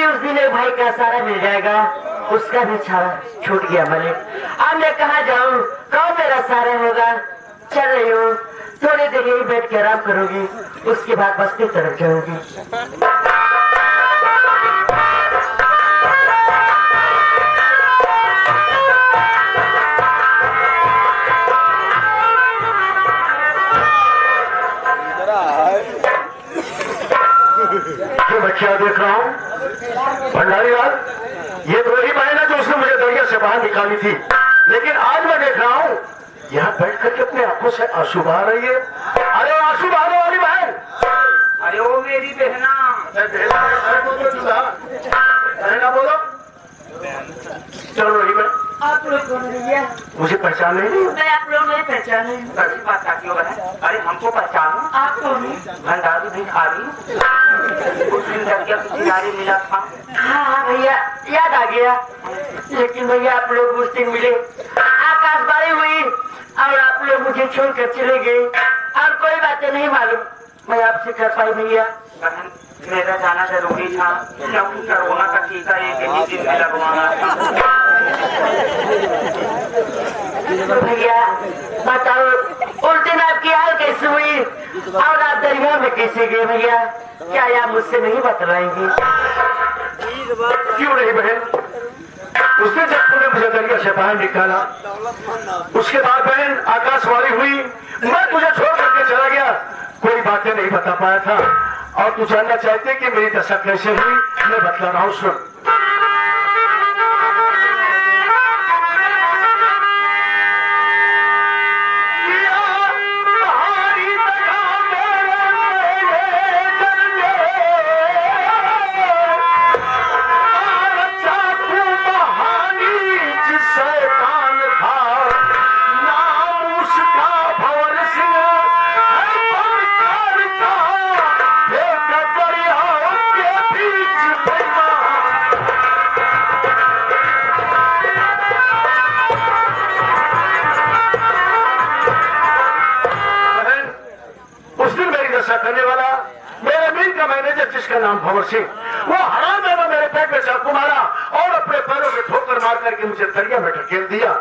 उस दिन एक भाई का सारा मिल जाएगा, उसका भी छाड़ा छूट गया मालिक। अब मैं कहाँ जाऊँ, कौन मेरा सारा होगा। चल रही हूँ, थोड़ी देर यही बैठ के आराम करूंगी, उसके बाद बस्ती तरफ जाऊंगी। क्या देख रहा हूँ भंडारी लाल, ये तो वही बहन है जो उसने मुझे दरिया से बाहर निकाली थी, लेकिन आज मैं देख रहा हूँ यहाँ बैठ करके अपने आंखों से आंसू बहा रही है। अरे आंसू बहाने वाली बहन, अरे वो मेरी बहना। बहना बोलो। चलो रही मैं, आप लोग कौन भैया? मुझे पहचान नहीं। मैं आप लोग नहीं पहचाने। ऐसी बात क्या क्यों है? अरे हमको पहचानो, आप कौन है? भंडारी भिखारी, उस दिन दरिया की किनारे मिला था। हाँ हाँ भैया, याद आ गया। लेकिन भैया आप लोग उस दिन मिले, आकाशवाणी हुई और आप लोग मुझे छोड़कर चले गए, और कोई बातें नहीं मालूम मैं आपसे कर पाई भैया। बहन, मेरा जाना जरूरी था, क्योंकि कोरोना का टीका एक ही दिन में लगवाना था। तो भैया बताओ, उस दिन आपकी हाल कैसे हुई और आप दरिया में कैसे गए भैया? क्या आप मुझसे नहीं बतलाएंगे? क्यों नहीं बहन, उसने जब तूने मुझे दरिया से बाहर निकाला, उसके बाद बहन आकाशवाणी हुई, मैं तुझे छोड़ करके चला गया, कोई बातें नहीं बता पाया था। और तू जानना चाहते कि मेरी दशा कैसे हुई, मैं बतला रहा हूँ, सुन। करने वाला मेरे मिल का मैनेजर जिसका नाम भंवर सिंह, वो हराम है, मेरे पेट में चाकू मारा और अपने पैरों में ठोकर मार करके मुझे दरिया में ढकेल दिया।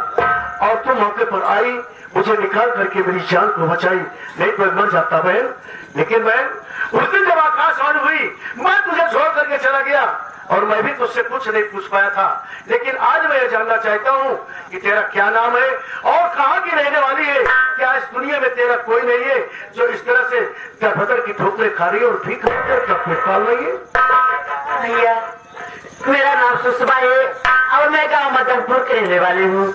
और तुम मौके पर आई, मुझे निकाल करके मेरी जान को बचाई, नहीं तो मर जाता बहन। लेकिन बहन उस दिन जब आकाशवाणी हुई, मैं तुझे छोड़ करके चला गया और मैं भी तुझसे कुछ नहीं पूछ पाया था। लेकिन आज मैं ये जानना चाहता हूँ कि तेरा क्या नाम है और कहाँ की रहने वाली है? क्या इस दुनिया में तेरा कोई नहीं है जो इस तरह से दर की ठोकरें खा रही है और भीख का पेट पाल रही है? भैया मेरा नाम सुषमा है और मैं गाँव मदनपुर के रहने वाली हूँ।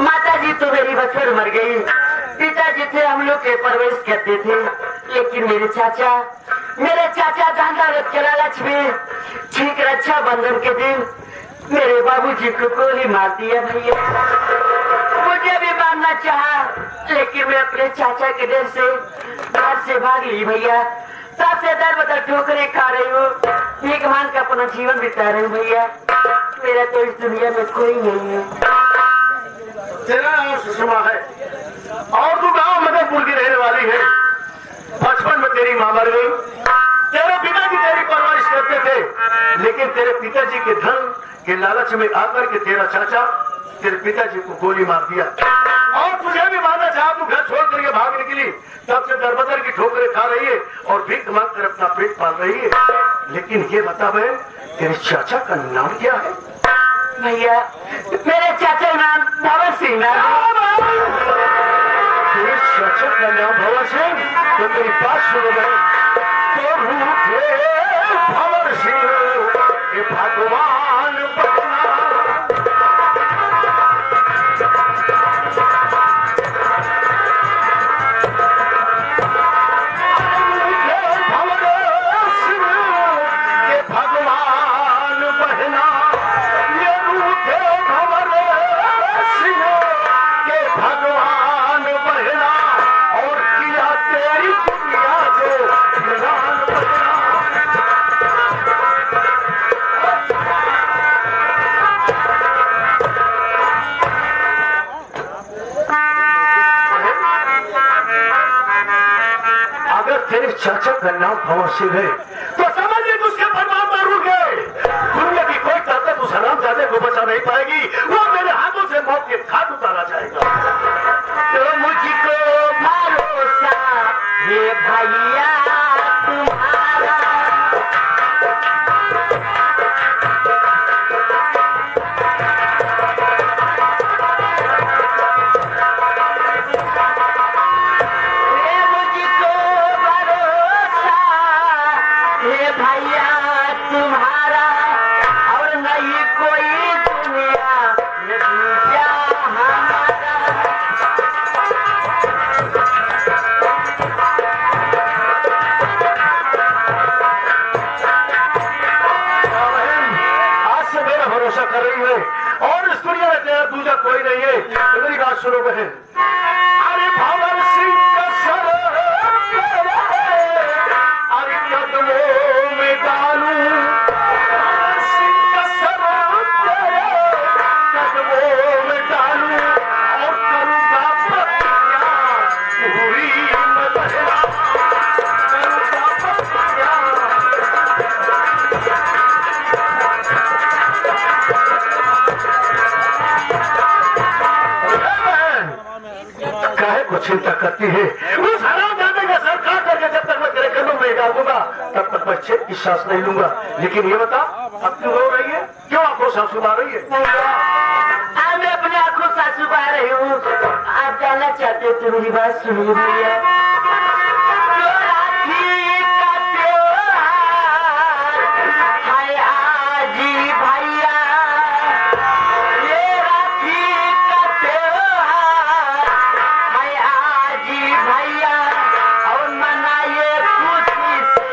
माता जी तो मेरी बचपन मर गई, पिताजी थे हम लोग के परवरिश करते थे, लेकिन मेरे चाचा धंधा के लालच में ठीक रक्षा बंधन के दिन मेरे बाबूजी को गोली मार दिया भैया। मुझे भी मारना चाहा, लेकिन मैं अपने चाचा के डर से घर से भाग ली भैया। तब से दर बदर ठोकरे खा रही हूँ, भीख मांग का अपना जीवन बिता रही हूँ भैया। मेरा तो इस दुनिया में कोई नहीं है। तेरा नाम सुषमा है और तू गांव मदनपुर की रहने वाली है। बचपन में तेरी मां मर गई, तेरे पिताजी तेरी परवरिश करते थे, लेकिन तेरे पिताजी के धन के लालच में आकर के तेरा चाचा तेरे पिताजी को गोली मार दिया और तुझे भी मारना चाहा। तू घर छोड़ करके भाग निकली, तब से दरबदर की ठोकरें खा रही है और भीख मांग कर अपना पेट पाल रही है। लेकिन ये बता बहन, तेरे चाचा का नाम क्या है? भैया मेरे चाचा नाम भंवर सिंह है। तेरे चाचा का नाम भंवर सिंह? तो मेरी बात सुनो बहन, तो रूठे भंवर सिंह ये भगवान बना। तेरे चाचा का नाम भंवर सिंह है तो समझ ले उसके परिवार में रुक गए। उस हरामजादे को बचा नहीं पाएगी। वो मेरे हाथों से मौत के घाट उतारा जाएगा। तो मुझको भरोसा ये भैया तुम्हारा, ये मुझको भरोसा ये भैया तुम्हारा, और नहीं कोई दुनिया में दूजा हमारा। आज से मेरा भरोसा कर रही है और इस दुनिया में तेरा दूजा कोई नहीं है। तो मेरी बात सुनो बहन। अरे भवन सिंह का सर अरे कदमों में डालूं, भवन सिंह का सर कदमों में डालूं और करूंगा प्रतिज्ञा पूरी मैं बहना, करूंगा प्रतिज्ञा। काहे को चिंता करती है? उस हरामजादे का सर काट करके जब तक मैं तेरे कदम में डाल दूंगा तब तक मैं अच्छे की सांस नहीं लूंगा। लेकिन ये बता, अब क्यों रो रही है? क्यों आंखों से आंसू आ रही है? आज मैं अपने आंखों से आंसू बहा रही हूँ। आप जानना चाहते हो तो मेरी बात सुनिए भैया। जो राखी का त्योहार है आज भैया, ये राखी का त्योहार है आज भैया, और मनाइए खुशी से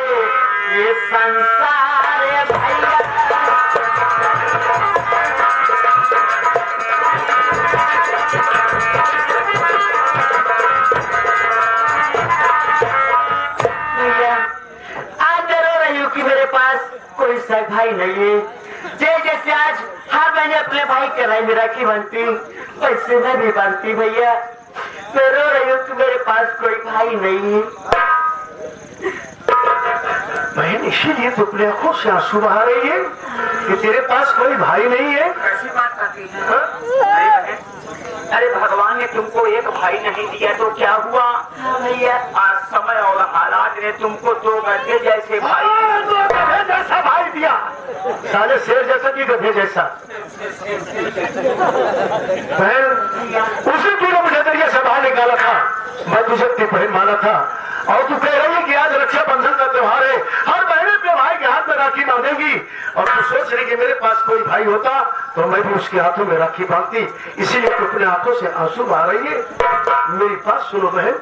ये संसार भैया। भैया, आज मैं रो रही हूँ कि मेरे पास कोई सग भाई नहीं है। जैसे आज हर महीने अपने भाई के राय में राखी बनती, वैसे मैं भी बनती भैया। मैं रो रही हूँ कि मेरे पास कोई भाई नहीं है। बहन इसीलिए तो अपने आंखों से आंसू बहा रही है कि तेरे पास कोई भाई नहीं है। कैसी बात करती है? अरे बहन, अरे भगवान ने तुमको एक भाई नहीं दिया तो क्या हुआ? हाँ भैया, आज समय और हालात ने तुमको दो गधे जैसे भाई तो गधे जैसा भाई दिया, साले शेर जैसा कि गधे जैसा। बहन उसी तूने मुझे दरिया से बाहर निकाला था, मैं तुझे अपनी बहन माना था, और तू कह रही है कि आज रक्षाबंधन का त्योहार है, हर महीने अपने भाई के हाथ में राखी बांधेगी, और तू सोच रही कि मेरे पास कोई भाई होता तो मैं भी उसके हाथों में राखी बांधती। इसीलिए तू अपने हाथों से आंसू बहा रही है। मेरी बात सुनो बहन।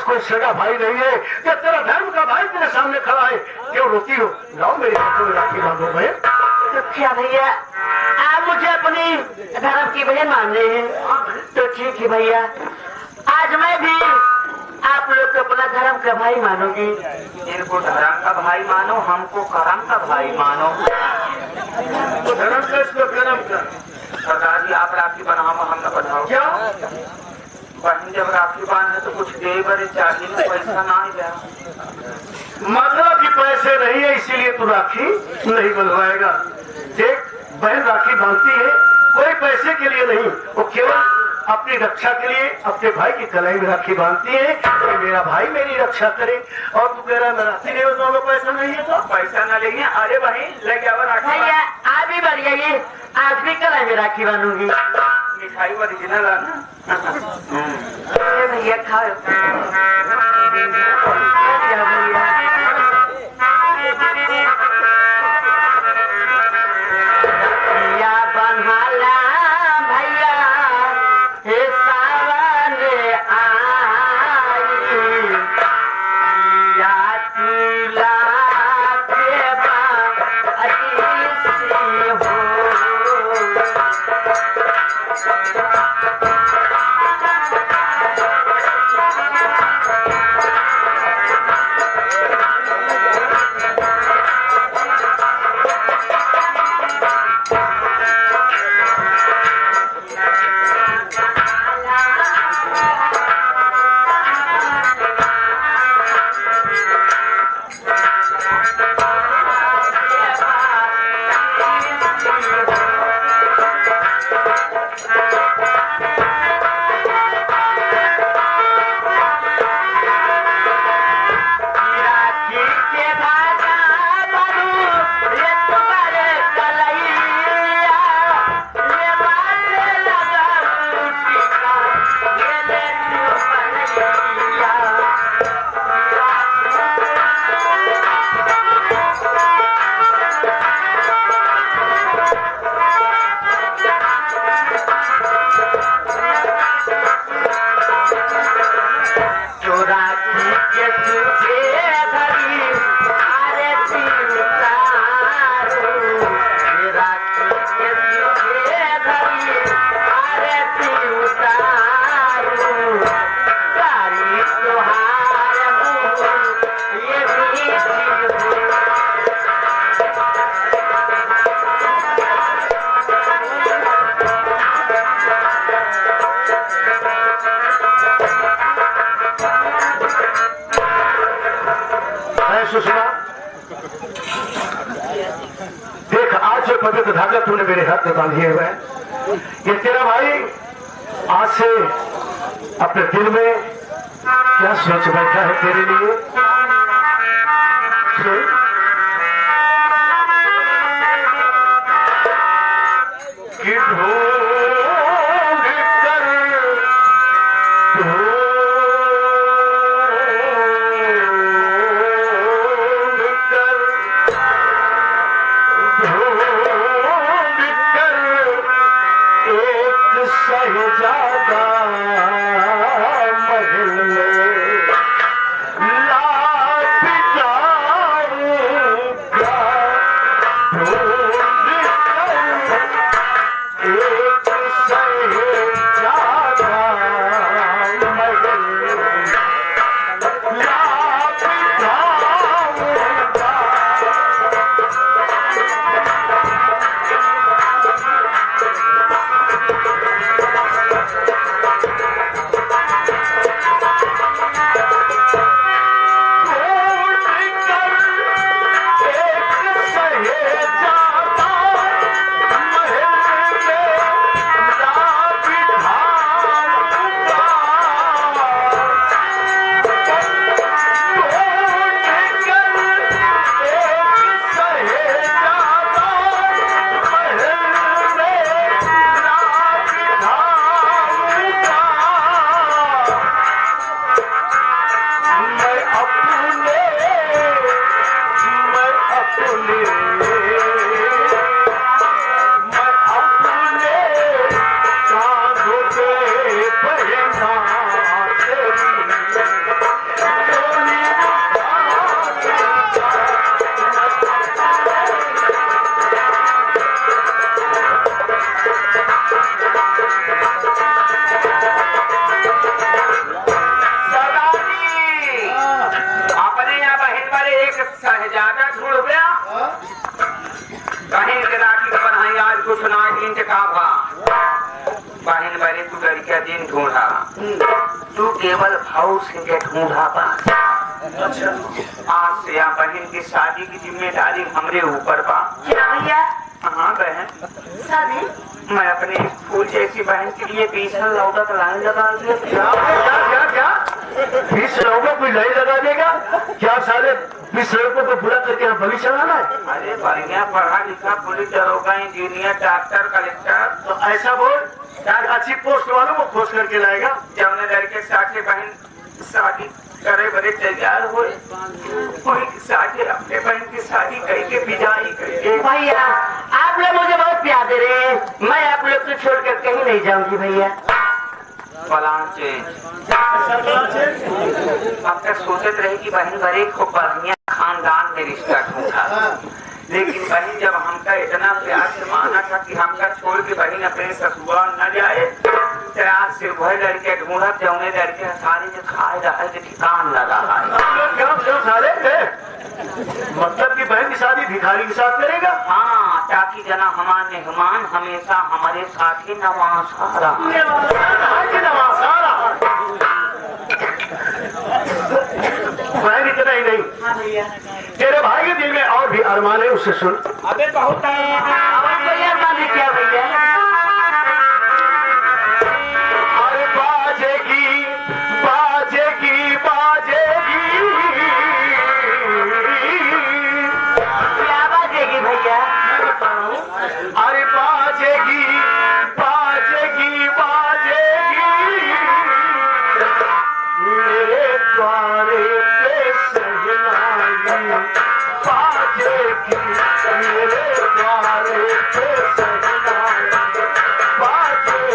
कोई सगा भाई नहीं है कि तेरा धर्म का भाई तेरे सामने खड़ा है, क्यों रोती हो? लाओ मेरे हाथों में राखी बांधो बहन। तो क्या भैया, आप मुझे अपनी धर्म की बहन मान रहे हैं तो ठीक है भैया, आज मैं भी आप लोग को अपना धर्म का भाई मानूंगी। इनको धर्म का भाई मानो, हमको करम का भाई मानो। तो धर्म का इसको कर्म का। सरदार जी आप राखी बनाओ, हम न बनाओ। क्या बहन जब राखी बांधे तो कुछ दे बड़े चाहिए ना, पैसा ना ही गया। मतलब कि पैसे नहीं है इसीलिए तू राखी नहीं बनवाएगा। देख बहन राखी बांधती है कोई पैसे के लिए नहीं, वो केवल अपनी रक्षा के लिए अपने भाई की कलाई में राखी बांधती है कि मेरा भाई मेरी रक्षा करे। और तू कह रहा है मैं राखी नहीं होता, पैसा नहीं है तो पैसा न लेंगे। अरे बहन ले गया राखी। भैया आप भी बढ़ जाइए, आज भी कलाई में राखी बांधूंगी। मिठाई ओरिजिनल है ना? अरे भैया खाओ। क्या भैया सुषमा, देख आज जो पवित्र धागा तूने मेरे हाथ में बांधे हुए है, ये तेरा भाई आज से अपने दिल में क्या सोच बैठा है तेरे लिए। कि बहन बड़े तू लड़किया दिन ढूंढा, तू केवल भाव से ढूंढा पास। आज से यहाँ बहन की शादी की जिम्मेदारी हमरे ऊपर बा। क्या भैया? हाँ बहन, शादी मैं अपने फूल जैसी बहन के लिए 20 लौटा का लाइन लगा दिया। क्या 20 लौटा कोई लाइन लगा देगा क्या? साले 20 लड़कों को पूरा करके यहाँ बलि चलाना है? अरे बढ़िया पढ़ा लिखा पुलिस, दरोगा, इंजीनियर, डॉक्टर, कलेक्टर। तो ऐसा बोल, क्या अच्छी पोस्ट वालों को खोज करके लाएगा? जब ने लड़के साथे बहन शादी करे बड़े तैयार हुए, कोई साथे अपने बहन की शादी करके विदाई करके। भैया आप लोग मुझे बहुत प्यार दे रहे हैं, मैं आप लोग को छोड़कर कहीं नहीं जाऊंगी भैया। Plan change. अब तक सोचते रहे कि बहन बड़े खूब बढ़िया खानदान में रिश्ता ढूंढा, लेकिन बहन जब हमका इतना प्यार से माना था कि हमका छोड़ के बहन अपने ससुराल न जाए। आज से वह लड़के ढूंढत जौने लड़के सारे जो खाए रहा के ठिकान लगा है। क्यों साले मतलब कि बहन की शादी भिखारी के साथ करेगा? हाँ, ताकि जना हमारे मेहमान हमेशा हमारे साथ ही नवासारा बहन इतना ही नहीं, तेरे भाई के दिल में और भी अरमान है, उससे सुन। अबे बहुत क्या भैया? अरे बाजेगी बाजेगी बाजेगी, क्या बाजेगी भैया? अरे बाजेगी बाजेगी बाजेगी, मेरे द्वारे पे सहनाई बाजेगी, मेरे द्वारे पे सहनाई बाजेगी।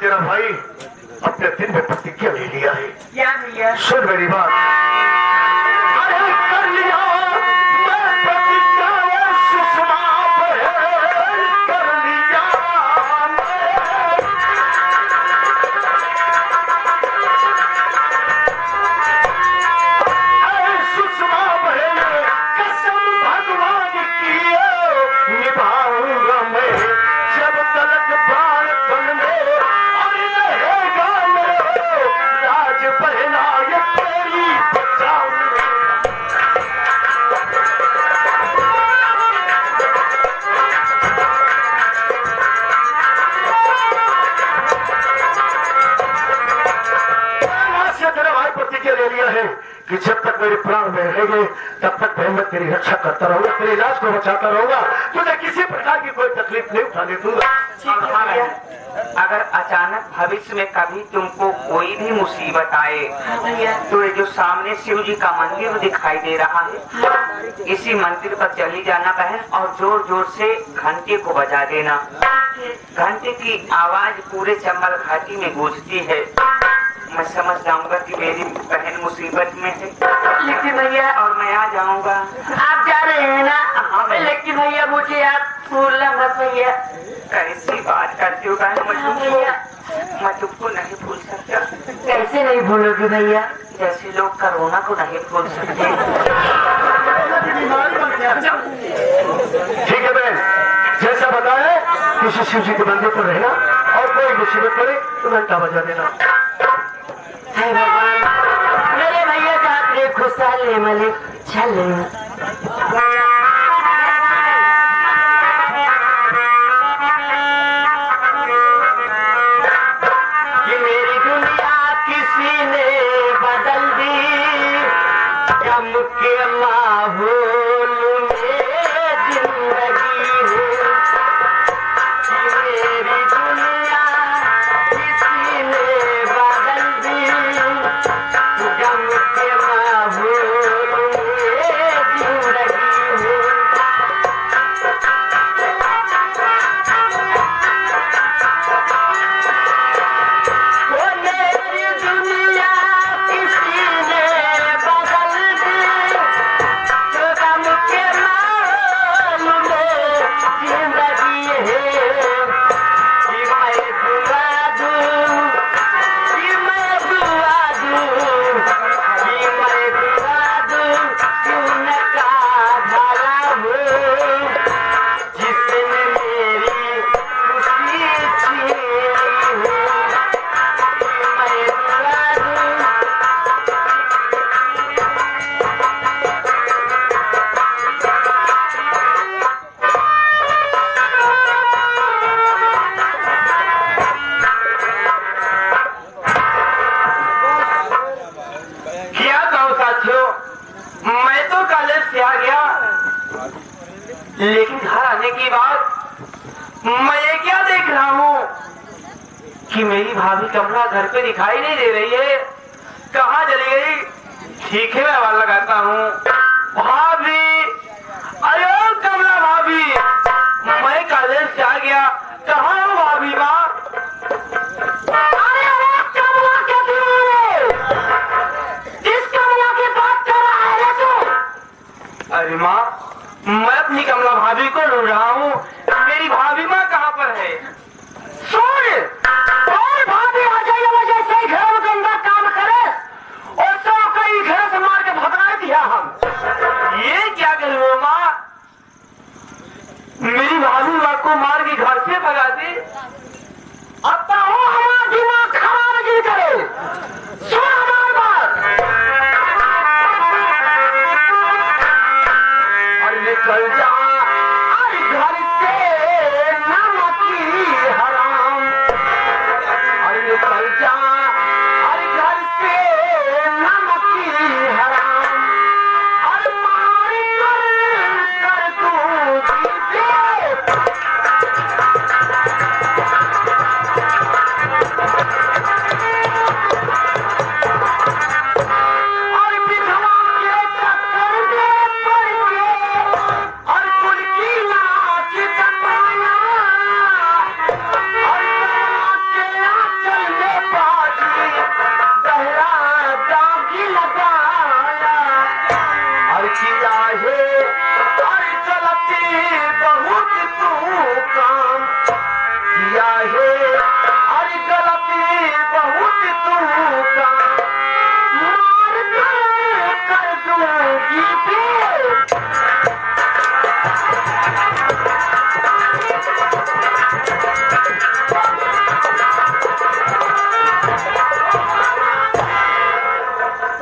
तेरा भाई अपने दिन में प्रतिज्ञा ले लिया है। क्या भैया? सुन मेरी बात। अरे कर लिया मैं प्रतिज्ञा, सुषमा बहन कर लिया मैं, सुषमा बहन कसम भगवान की निभाऊंगा मैं, जब तलक प्राण तन में ले लिया है कि जब तक मेरे प्राण में रहेंगे तब तक मैं तेरी रक्षा करता रहूंगा, तेरे इलाज को बचाता रहूंगा, तुझे किसी प्रकार की कोई तकलीफ नहीं उठाने दूंगा। अगर अचानक भविष्य में कभी तुमको कोई भी मुसीबत आए तो ये जो सामने शिव जी का मंदिर दिखाई दे रहा है, इसी मंदिर पर चली जाना बहन और जोर जोर से घंटे को बजा देना। घंटे की आवाज पूरे चंबल घाटी में गूंजती है। मैं समझ जाऊंगा कि मेरी बहन मुसीबत में है, लेकिन भैया और मैं आ जाऊंगा। आप जा रहे हैं ना? हाँ, लेकिन भैया मुझे आप भूलना मत भैया। कैसी बात करती हो बहन, मैं तुमको नहीं भूल सकता। कैसे नहीं भूलोगे भैया? जैसे लोग कोरोना को नहीं भूल सकते। ठीक है बहन, जैसा बताया किसी शिव जी के मंदिर पर रहना और कोई मुसीबत पड़े तो घंटा बजा देना। हे भगवान, मेरे भैया जाते खुशहाल मलिक चले। ये मेरी दुनिया किसी ने बदल दी, गम के माहौल में जिंदगी है। ये मेरी दुनिया किसी ने बदल दी, गम के माहौल में जिंदगी है। लेकिन घर आने के बाद मैं ये क्या देख रहा हूँ कि मेरी भाभी कमला घर पे दिखाई नहीं दे रही है। कहाँ चली गई? ठीक है, मैं आवाज लगाता हूँ। भाभी, अरे कमला भाभी, मैं कॉलेज से आ गया। कहाँ हो भाभी माँ? कमला के दीवाने, इस कमला की बात कर रहा है तू? अरे माँ, मैं अपनी कमला भाभी को ढूंढ रहा हूँ। मेरी भाभी माँ कहाँ पर है? सुन, और भाभी आ जाइए वजह से घर में गंदा काम करे और सौ कई घर से मार के भगा दिया हम। ये क्या करूँ माँ? मेरी भाभी माँ को मार के घर से भगा दी। अब तो हो हमारा दिमाग खराब नहीं करे। सुन हमारी बात। और निकल जा अरे घर से नमकी हराम। और निकल जा अरे घर से नमकी हराम। और मार कर तू जीते। और विधवा के चक्कर में पड़ के और कुल की नाच जमाना। और कमला के आंचल में बाजी गहरा दागी लगाया। और किया है और चलती बहुत तू काम किया है और गलती बहुत तू काम। मार कर दूंगी फिर।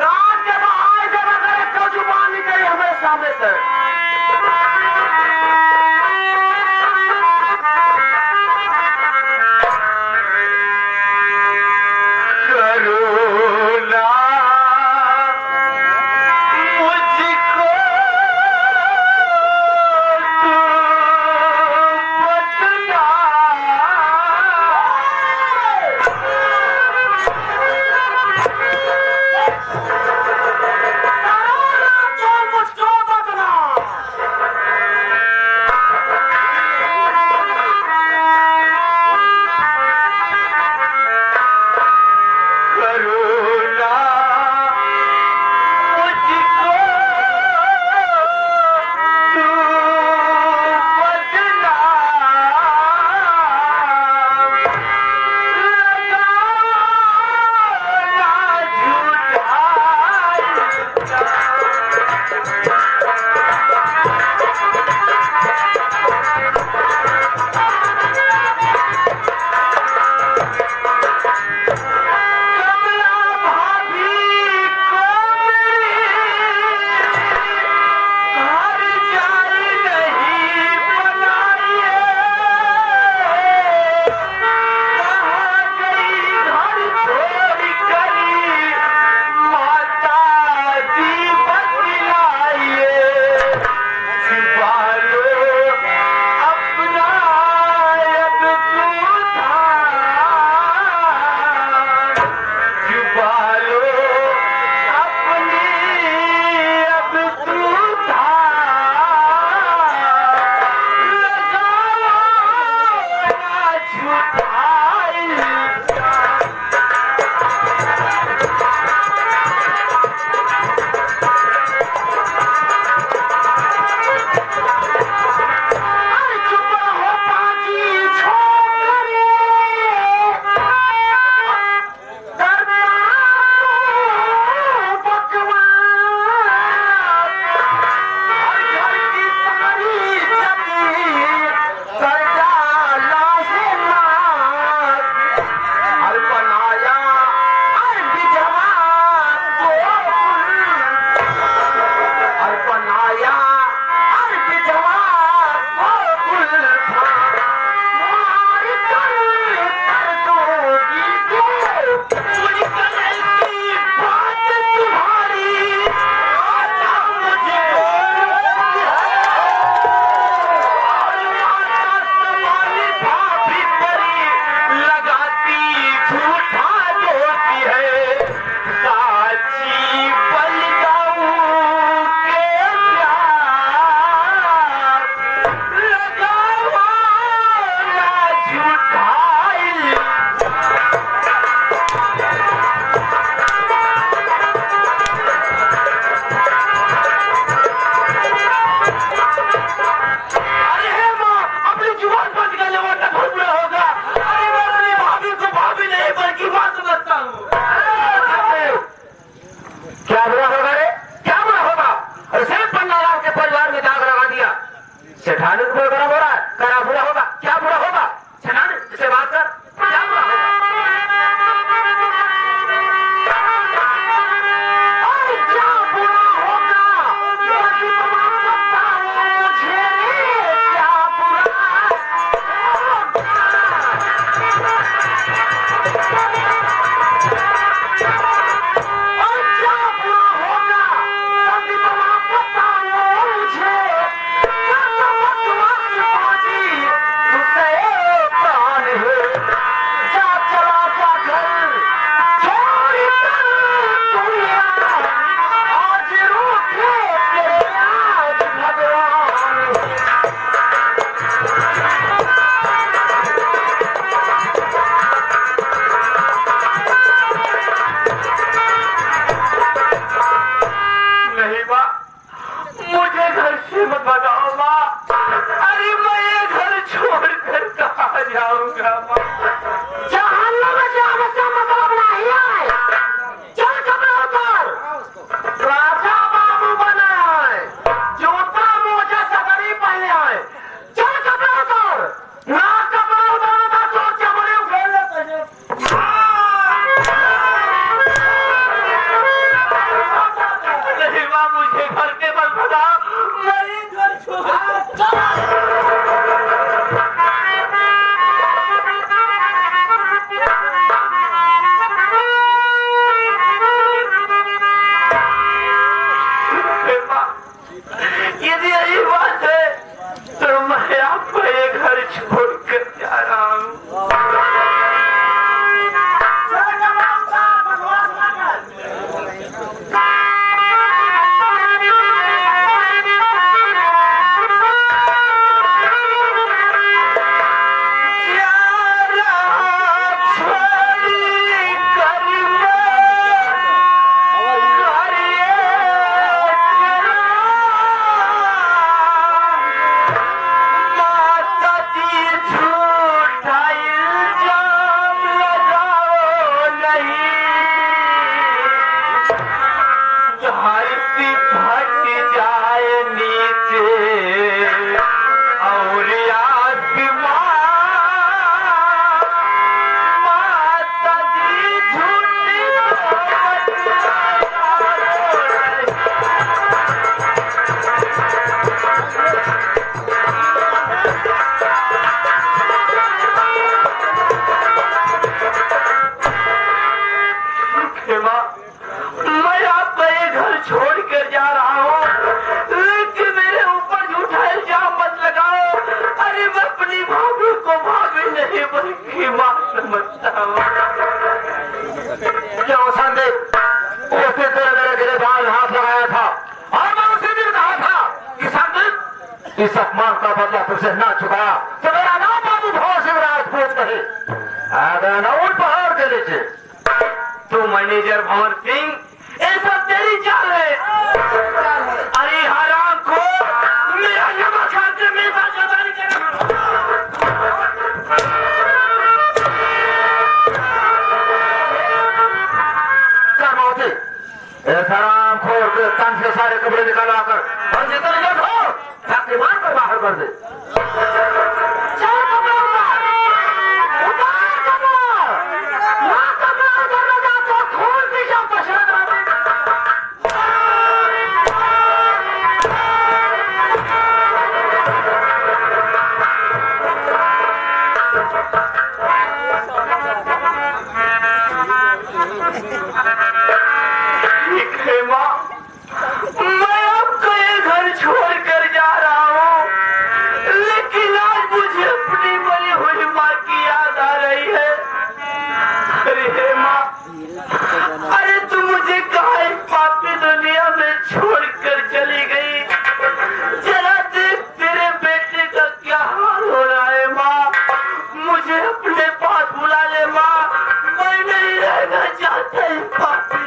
रात जब आए जब अगर तो जुबान निकली हमारे सामने से। करुणा मुझको तू बता। मुझको बदला। करुणा मुझको तू बदला। कमला भाभी को मेरी घर जाए नहीं बनाइए। कहाँ गई घर छोड़ करी माता जी बतलाइए। छुपा लो अपना अब तू था। छुपा लो अपनी अब तू था। लगाओ ना छुपाई। अरे चुप रहो पाजी छोकरे। दरबार हेमा, मैं आपका ये घर छोड़ कर जा रहा हूँ, लेकिन मेरे ऊपर झूठा इल्जाम मत लगाओ। अरे मैं अपनी भाभी को भाभी नहीं बल्कि माँ समझता हूँ। क्यों संदीप, उसे तेरे गिरबान हाथ लगाया था और मैं उसे भी कहा था कि संदीप, इस अपमान का बदला तुझे ना चुकाया तो मेरा नाम बाबू भवर सिंह राजपूत नहीं, अगर न उन पहाड़ के नीचे। तू मैनेजर भंवर सिंह, ये सब तेरी चाल है। अरे हराम को मेरा नमक खा के मेरे साथ गद्दारी कर। हराम खोर के तन से सारे कपड़े निकाला कर और जितने जब हो ताकि मार कर बाहर कर दे। चल कपड़ा उतार, उतार कपड़ा, ना कपड़ा उतारना जा तो खून पी जाओ पसंद रहे। हेमा, मैं आपका ये घर छोड़ कर जा रहा हूँ, लेकिन आज मुझे अपनी मरी हुई माँ की याद आ रही है। अरे हेमा, अरे तू मुझे कहाँ इस पापी दुनिया में छोड़ कर चली गई। जरा देख तेरे बेटे का क्या हाल हो रहा है माँ, मुझे अपने पास बुला ले माँ, मैं नहीं रहना चाहता इस पापी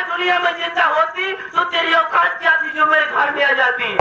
दुनिया में जिंदा होती तो तेरी औकात क्या थी जो मेरे घर में आ जाती।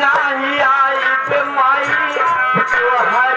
नहीं आई पे माई तो है